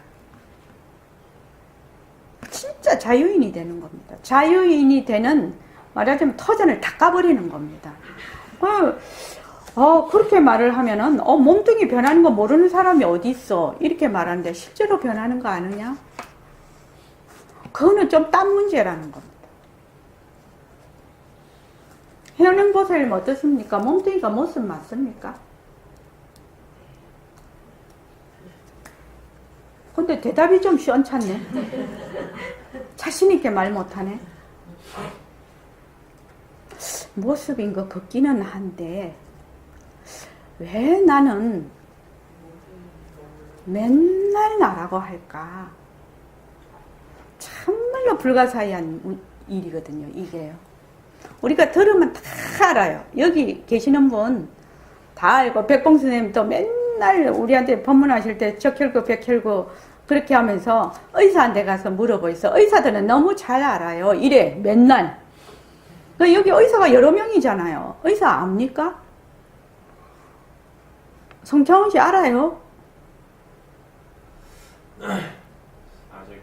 진짜 자유인이 되는 겁니다. 자유인이 되는 말하자면 터전을 다 까버리는 겁니다. 그렇게 말을 하면은 몸뚱이 변하는 거 모르는 사람이 어디 있어 이렇게 말하는데 실제로 변하는 거 아느냐? 그거는 좀 딴 문제라는 겁니다. 현행보살님 어떻습니까? 몸뚱이가 모습 맞습니까? 근데 대답이 좀 시원찮네. 자신있게 말 못하네. 모습인 것 같기는 한데 왜 나는 맨날 나라고 할까? 참말로 불가사의한 일이거든요, 이게요. 우리가 들으면 다 알아요. 여기 계시는 분 다 알고, 백봉 선생님도 맨날 우리한테 법문하실 때 적혈구, 백혈구 그렇게 하면서 의사한테 가서 물어보이소. 의사들은 너무 잘 알아요. 이래, 맨날. 여기 의사가 여러 명이잖아요. 의사 압니까? 성창훈 씨 알아요? 아직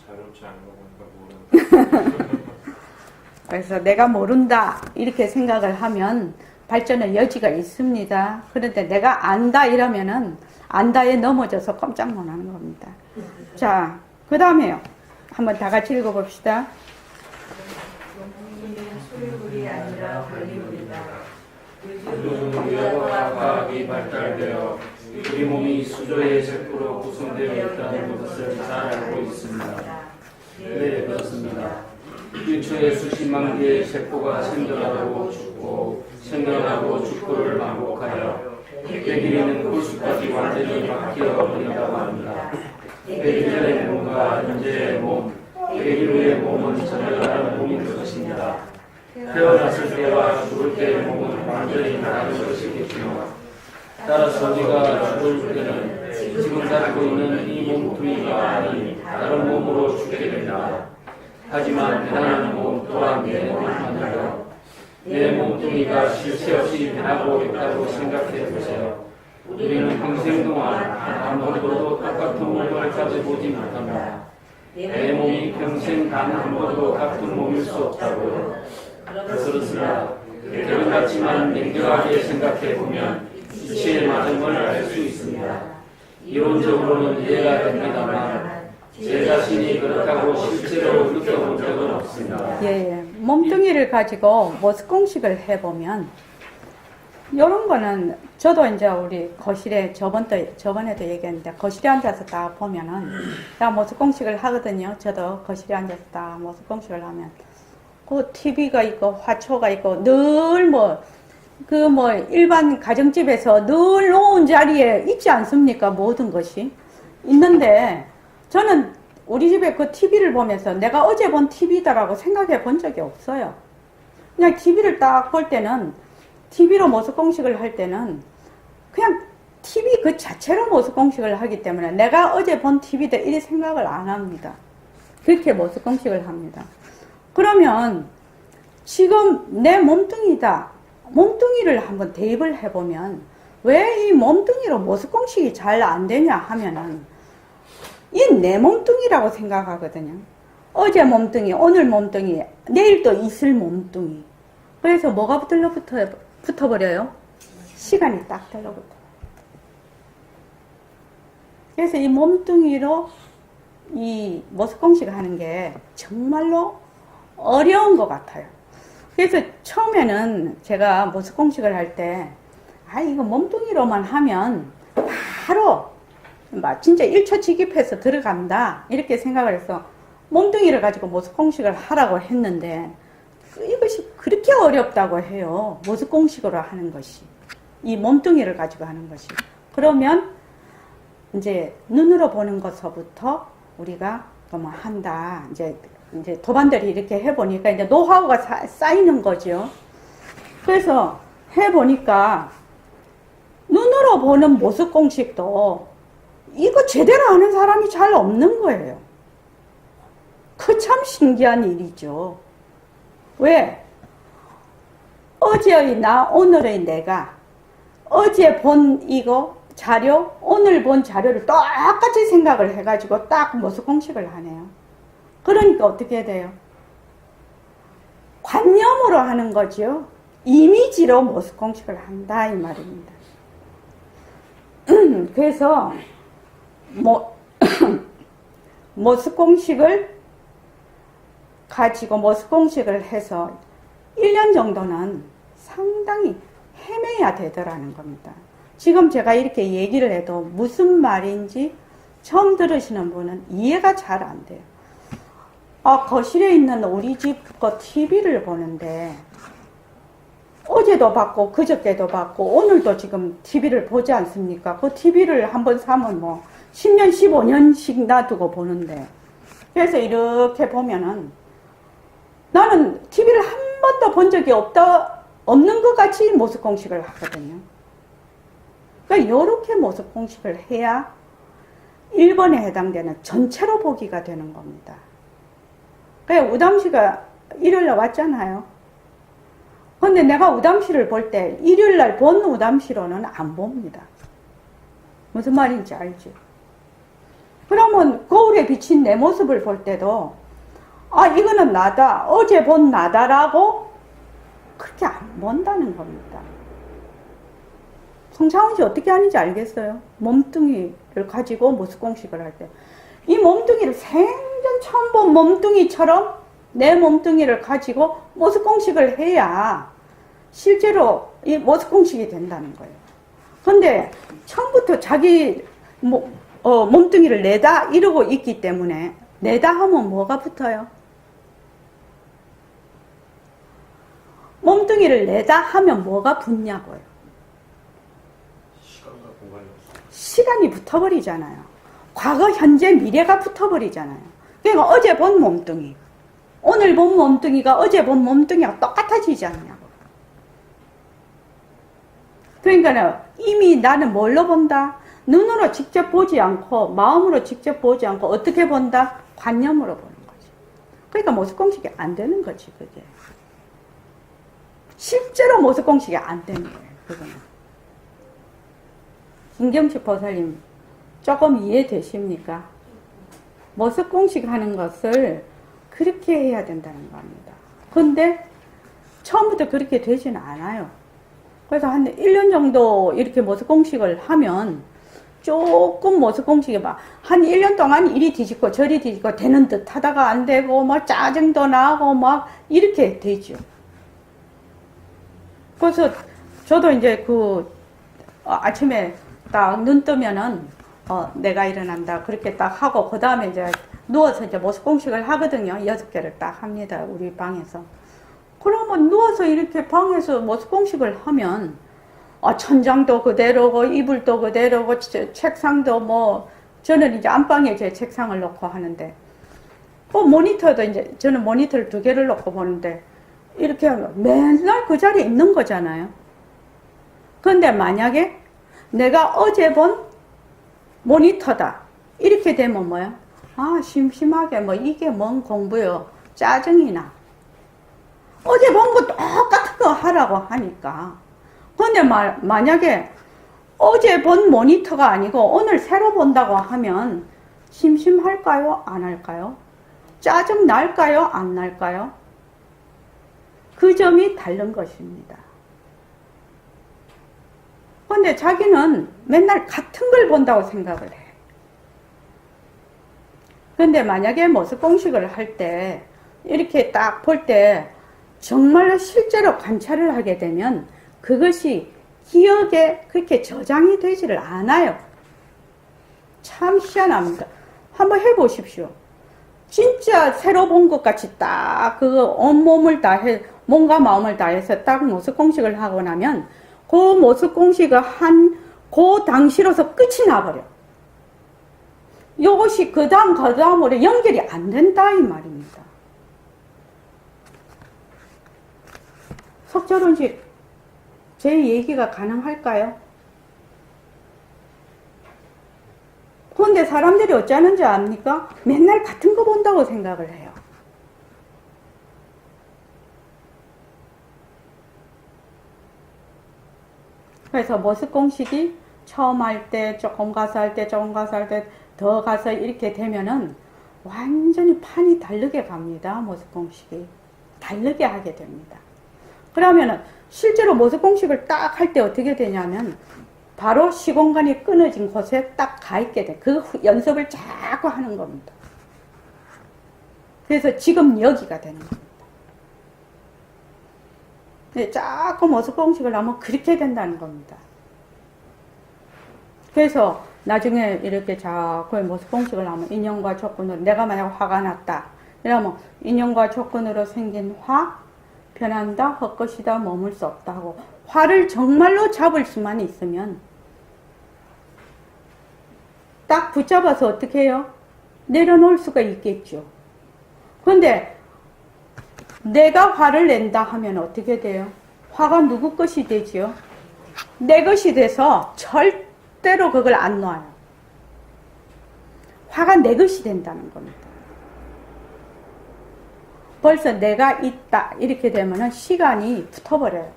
자유롭지 않은 거 보니까 모르는. 그래서 내가 모른다 이렇게 생각을 하면 발전의 여지가 있습니다. 그런데 내가 안다 이러면은 안다에 넘어져서 깜짝 놀라는 겁니다. 자, 그 다음에요. 한번 다 같이 읽어봅시다. 수리물이 아니라 관리물이다. 요즘 의학과 과학이 발달되어 우리 몸이 수조의 세포로 구성되어 있다는 것을 잘 알고 있습니다. 네, 그렇습니다. 1초에 수십만 개의 세포가 생겨나고 죽고 생겨나고 죽고를 반복하여 100일에는 골수까지 완전히 바뀌어 버린다고 합니다. 100일 전의 몸과 현재의 몸, 100일 후의 몸은 전혀 다른 몸이 될 것입니다. 태어났을 때와 죽을 때의 몸은 완전히 다른 것이겠지요. 따라서 우리가 죽을 때는 지금 갖고 있는 이 몸뚱이가 아닌 다른 몸으로 죽게 됩니다. 하지만 변하는 몸 또한 내 몸을 만나요. 내 몸뚱이가 실체 없이 변하고 있다고 생각해 보세요. 우리는 평생 동안 한 번도 똑같은 몸을 가져보지 못합니다. 내 몸이 평생 단 한 번도 같은 몸일 수 없다고요. 그렇습니다. 그런 같지만 냉정하게 생각해 보면 이치의 마음을 알 수 있습니다. 이론적으로는 이해가 됩니다만 제 자신이 그렇다고 실제로 느껴본 적은 없습니다. 예, 몸뚱이를 가지고 머스공식을 해보면 이런 거는 저도 이제 우리 거실에 저번에도 얘기했는데 거실에 앉아서 딱 보면은 딱 머스공식을 하거든요. 저도 거실에 앉아서 딱 머스공식을 하면 그 TV가 있고 화초가 있고 늘 일반 가정집에서 늘 놓은 자리에 있지 않습니까? 모든 것이 있는데 저는 우리 집에 그 TV를 보면서 내가 어제 본 TV다라고 생각해 본 적이 없어요. 그냥 TV를 딱 볼 때는 TV로 머스공식을 할 때는 그냥 TV 그 자체로 머스공식을 하기 때문에 내가 어제 본 TV다 이렇게 생각을 안 합니다. 그렇게 머스공식을 합니다. 그러면 지금 내 몸뚱이다. 몸뚱이를 한번 대입을 해보면 왜 이 몸뚱이로 머스공식이 잘 안 되냐 하면은 이 내 몸뚱이라고 생각하거든요. 어제 몸뚱이, 오늘 몸뚱이, 내일 또 있을 몸뚱이. 그래서 뭐가 붙어버려요? 시간이 딱 들러붙어요. 그래서 이 몸뚱이로 이 머스공식을 하는 게 정말로 어려운 것 같아요. 그래서 처음에는 제가 머스공식을 할 때, 이거 몸뚱이로만 하면 바로 진짜 1초 직입해서 들어간다. 이렇게 생각을 해서 몸뚱이를 가지고 머스공식을 하라고 했는데, 이것이 그렇게 어렵다고 해요. 머스공식으로 하는 것이. 이 몸뚱이를 가지고 하는 것이. 그러면 이제 눈으로 보는 것서부터 우리가 뭐 한다. 이제 도반들이 이렇게 해보니까 이제 노하우가 쌓이는 거죠. 그래서 해보니까 눈으로 보는 머스공식도 이거 제대로 하는 사람이 잘 없는 거예요. 그 참 신기한 일이죠. 왜? 어제의 나, 오늘의 내가 어제 본 이거 자료, 오늘 본 자료를 똑같이 생각을 해가지고 딱 머스공식을 하네요. 그러니까 어떻게 돼요? 관념으로 하는 거죠. 이미지로 머스공식을 한다 이 말입니다. 그래서 머스공식을 가지고 머스공식을 해서 1년 정도는 상당히 헤매야 되더라는 겁니다. 지금 제가 이렇게 얘기를 해도 무슨 말인지 처음 들으시는 분은 이해가 잘 안 돼요. 거실에 있는 우리 집 거 TV를 보는데 어제도 봤고 그저께도 봤고 오늘도 지금 TV를 보지 않습니까? 그 TV를 한번 사면 10년, 15년씩 놔두고 보는데 그래서 이렇게 보면은 나는 TV를 한 번도 본 적이 없는 것 같이 머스공식을 하거든요. 그러니까 이렇게 머스공식을 해야 1번에 해당되는 전체로 보기가 되는 겁니다. 그러니까 우담시가 일요일날 왔잖아요. 근데 내가 우담시를 볼 때 일요일날 본 우담시로는 안 봅니다. 무슨 말인지 알죠? 그러면 거울에 비친 내 모습을 볼 때도 이거는 나다, 어제 본 나다라고 그렇게 안 본다는 겁니다. 송창훈 씨 어떻게 하는지 알겠어요? 몸뚱이를 가지고 머스공식을 할 때 이 몸뚱이를 생전 처음 본 몸뚱이처럼 내 몸뚱이를 가지고 머스공식을 해야 실제로 이 머스공식이 된다는 거예요. 근데 처음부터 자기 몸뚱이를 내다 이러고 있기 때문에 내다 하면 뭐가 붙어요? 몸뚱이를 내다 하면 뭐가 붙냐고요? 시간이 붙어버리잖아요. 과거, 현재, 미래가 붙어버리잖아요. 그러니까 어제 본 몸뚱이, 오늘 본 몸뚱이가 어제 본 몸뚱이가 똑같아지지 않냐고. 그러니까 이미 나는 뭘로 본다? 눈으로 직접 보지 않고 마음으로 직접 보지 않고 어떻게 본다? 관념으로 보는 거지. 그러니까 모습 공식이 안 되는 거지, 그게. 실제로 모습 공식이 안 되는 거예요, 그거는. 김경식 보살님, 조금 이해되십니까? 모습 공식 하는 것을 그렇게 해야 된다는 겁니다. 근데 처음부터 그렇게 되지는 않아요. 그래서 한 1년 정도 이렇게 모습 공식을 하면 조금 모습 공식이 막 한 1년 동안 이리 뒤집고 저리 뒤집고 되는 듯 하다가 안 되고 뭐 짜증도 나고 막 이렇게 되죠. 그래서 저도 이제 아침에 딱 눈 뜨면은 내가 일어난다 그렇게 딱 하고 그 다음에 이제 누워서 이제 모습 공식을 하거든요. 6개를 딱 합니다. 우리 방에서. 그러면 누워서 이렇게 방에서 모습 공식을 하면 천장도 그대로고 이불도 그대로고 책상도 뭐 저는 이제 안방에 제 책상을 놓고 하는데 모니터도 이제 저는 모니터를 2개를 놓고 보는데 이렇게 하면 맨날 그 자리에 있는 거잖아요. 그런데 만약에 내가 어제 본 모니터다 이렇게 되면 뭐야? 심심하게 뭐 이게 뭔 공부요? 짜증이 나. 어제 본 거 똑같은 거 하라고 하니까. 근데 만약에 어제 본 모니터가 아니고 오늘 새로 본다고 하면 심심할까요? 안 할까요? 짜증 날까요? 안 날까요? 그 점이 다른 것입니다. 근데 자기는 맨날 같은 걸 본다고 생각을 해. 근데 만약에 모습 공식을 할 때 이렇게 딱 볼 때 정말로 실제로 관찰을 하게 되면 그것이 기억에 그렇게 저장이 되지를 않아요. 참 희한합니다. 한번 해보십시오. 진짜 새로 본 것 같이 딱 그거 온몸을 다해 몸과 마음을 다해서 딱 모습 공식을 하고 나면 그 모습 공식을 한 그 당시로서 끝이 나버려. 이것이 그 다음으로 연결이 안 된다 이 말입니다. 석철원씨 제 얘기가 가능할까요? 그런데 사람들이 어쩌는지 압니까? 맨날 같은 거 본다고 생각을 해요. 그래서 모습 공식이 처음 할 때, 조금 가서 할 때, 조금 가서 할 때, 더 가서 이렇게 되면은 완전히 판이 다르게 갑니다. 모습 공식이. 다르게 하게 됩니다. 그러면은 실제로 모습 공식을 딱 할 때 어떻게 되냐면 바로 시공간이 끊어진 곳에 딱 가 있게 돼. 그 연습을 자꾸 하는 겁니다. 그래서 지금 여기가 되는 겁니다. 네, 자꾸 모습 공식을 하면 그렇게 된다는 겁니다. 그래서 나중에 이렇게 자꾸 모습 공식을 하면 인연과 조건으로 내가 만약 화가 났다. 이러면 인연과 조건으로 생긴 화 변한다, 헛것이다, 머물 수 없다 하고 화를 정말로 잡을 수만 있으면 딱 붙잡아서 어떻게 해요? 내려놓을 수가 있겠죠. 그런데 내가 화를 낸다 하면 어떻게 돼요? 화가 누구 것이 되지요? 내 것이 돼서 절대로 그걸 안 놔요. 화가 내 것이 된다는 겁니다. 벌써 내가 있다 이렇게 되면은 시간이 붙어버려요.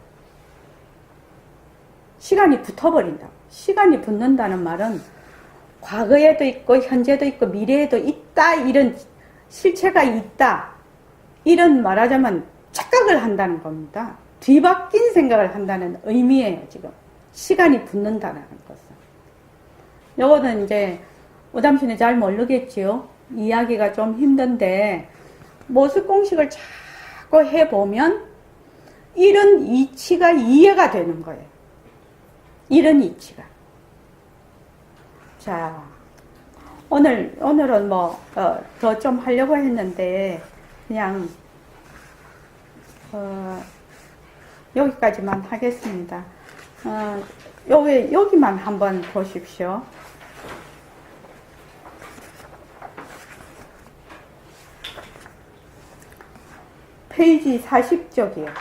시간이 붙어버린다. 시간이 붙는다는 말은 과거에도 있고 현재도 있고 미래에도 있다 이런 실체가 있다 이런 말하자면 착각을 한다는 겁니다. 뒤바뀐 생각을 한다는 의미예요. 지금 시간이 붙는다는 것은. 요거는 이제 오담씨는 잘 모르겠지요. 이야기가 좀 힘든데 모습 공식을 자꾸 해보면 이런 이치가 이해가 되는 거예요. 이런 이치가. 자, 오늘은 뭐, 더 좀 하려고 했는데, 그냥, 여기까지만 하겠습니다. 여기만 한번 보십시오. 페이지 40쪽이요.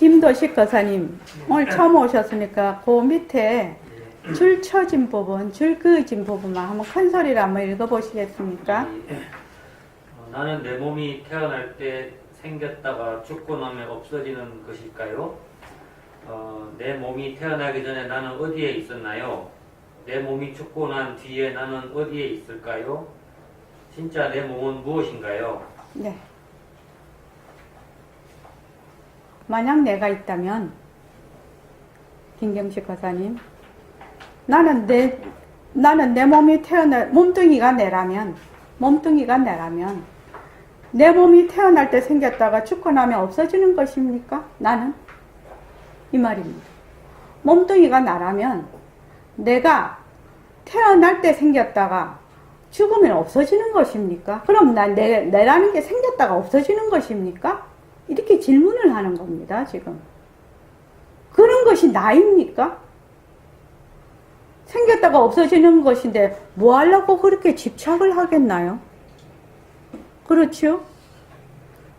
김도식 거사님, 오늘 처음 오셨으니까 그 밑에 줄 쳐진 부분, 줄 그어진 부분만 한번 큰 소리로 한번 읽어보시겠습니까? 나는 내 몸이 태어날 때 생겼다가 죽고 나면 없어지는 것일까요? 내 몸이 태어나기 전에 나는 어디에 있었나요? 내 몸이 죽고 난 뒤에 나는 어디에 있을까요? 진짜 내 몸은 무엇인가요? 네. 만약 내가 있다면, 김경식 거사님, 나는 내 몸이 몸뚱이가 내라면, 내 몸이 태어날 때 생겼다가 죽고 나면 없어지는 것입니까? 나는? 이 말입니다. 몸뚱이가 나라면, 내가 태어날 때 생겼다가 죽으면 없어지는 것입니까? 그럼 내라는 게 생겼다가 없어지는 것입니까? 이렇게 질문을 하는 겁니다, 지금. 그런 것이 나입니까? 생겼다가 없어지는 것인데 뭐 하려고 그렇게 집착을 하겠나요? 그렇죠?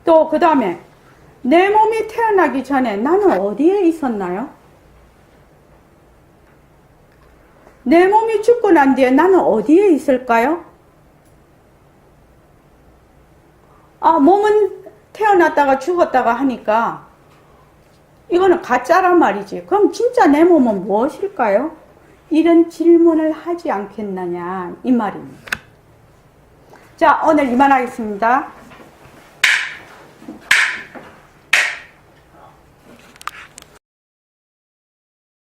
또 그 다음에 내 몸이 태어나기 전에 나는 어디에 있었나요? 내 몸이 죽고 난 뒤에 나는 어디에 있을까요? 몸은 태어났다가 죽었다가 하니까 이거는 가짜란 말이지. 그럼 진짜 내 몸은 무엇일까요? 이런 질문을 하지 않겠느냐 이 말입니다. 자, 오늘 이만하겠습니다.